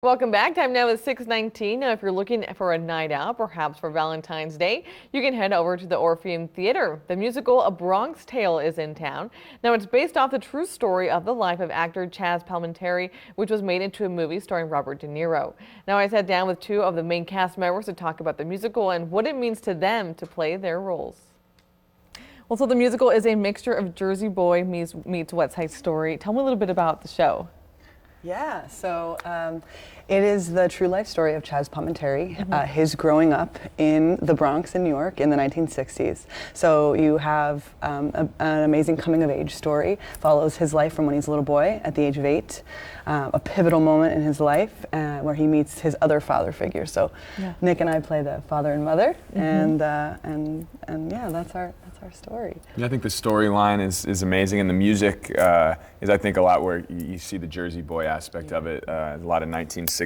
Welcome back. Time now is 6:19. Now, if you're looking for a night out, perhaps for Valentine's Day, you can head over to the Orpheum Theater. The musical A Bronx Tale is in town. Now, it's based off the true story of the life of actor Chaz Palminteri, which was made into a movie starring Robert De Niro. Now, I sat down with two of the main cast members to talk about the musical and what it means to them to play their roles. Well, so the musical is a mixture of Jersey Boy meets West Side Story. Tell me a little bit about the show. Yeah, so it is the true life story of Chaz Palminteri, his growing up in the Bronx in New York in the 1960s. So you have an amazing coming of age story, follows his life from when he's a little boy at the age of 8, a pivotal moment in his life where he meets his other father figure. So Nick and I play the father and mother, and yeah, that's our story. Yeah, I think the storyline is amazing, and the music is, I think, a lot where you see the Jersey Boy aspect of it. A lot of 1960s.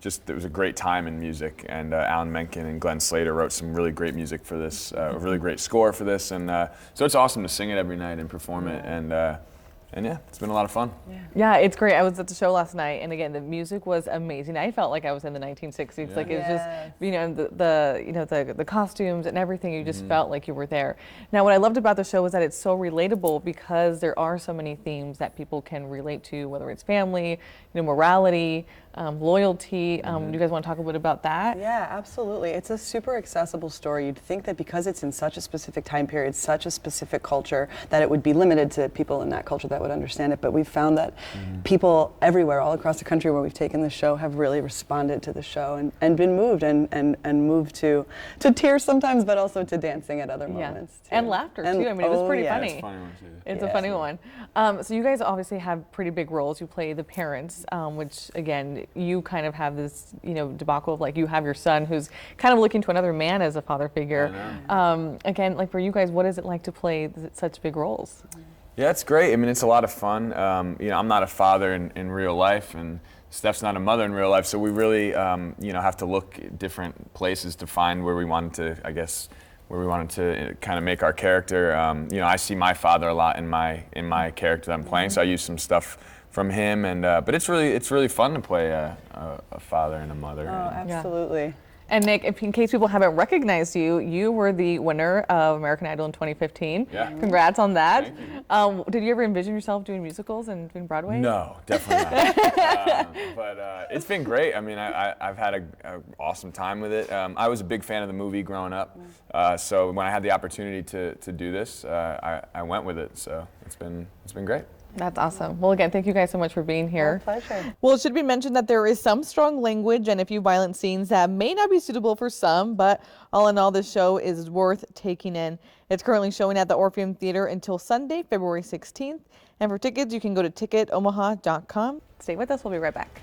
Just it was a great time in music, and Alan Menken and Glenn Slater wrote some really great music for this, a really great score for this, and so it's awesome to sing it every night and perform it, and yeah, it's been a lot of fun. Yeah, it's great. I was at the show last night, and again, the music was amazing. I felt like I was in the 1960s. Yeah. Like it was just, you know, the costumes and everything. You just felt like you were there. Now, what I loved about the show was that it's so relatable because there are so many themes that people can relate to, whether it's family, you know, morality, loyalty. Do you guys want to talk a bit about that? Yeah, absolutely. It's a super accessible story. You'd think that because it's in such a specific time period, such a specific culture, that it would be limited to people in that culture that would understand it. But we've found that people everywhere, all across the country where we've taken the show, have really responded to the show and been moved and moved to tears sometimes, but also to dancing at other moments. Too. And laughter, too. I mean, it was pretty funny. It's a funny one, too. It's a funny one. So you guys obviously have pretty big roles. You play the parents, which, again, you kind of have this, you know, debacle of like you have your son who's kind of looking to another man as a father figure. Again, like for you guys, what is it like to play such big roles? Yeah, it's great. I mean, it's a lot of fun. You know, I'm not a father in real life, and Steph's not a mother in real life, so we really, you know, have to look at different places to find where we wanted to, I guess, where we wanted to kind of make our character. You know, I see my father a lot in my character that I'm playing, so I use some stuff from him, and but it's really fun to play a father and a mother. Oh, absolutely. Yeah. And Nick, in case people haven't recognized you, you were the winner of American Idol in 2015. Yeah. Congrats on that. Thank you. Did you ever envision yourself doing musicals and doing Broadway? No, definitely not. But it's been great. I mean, I've had an awesome time with it. I was a big fan of the movie growing up, so when I had the opportunity to do this, I went with it. So it's been great. That's awesome. Well, again, thank you guys so much for being here. My pleasure. Well, it should be mentioned that there is some strong language and a few violent scenes that may not be suitable for some, but all in all, this show is worth taking in. It's currently showing at the Orpheum Theater until Sunday, February 16th. And for tickets, you can go to ticketomaha.com. Stay with us. We'll be right back.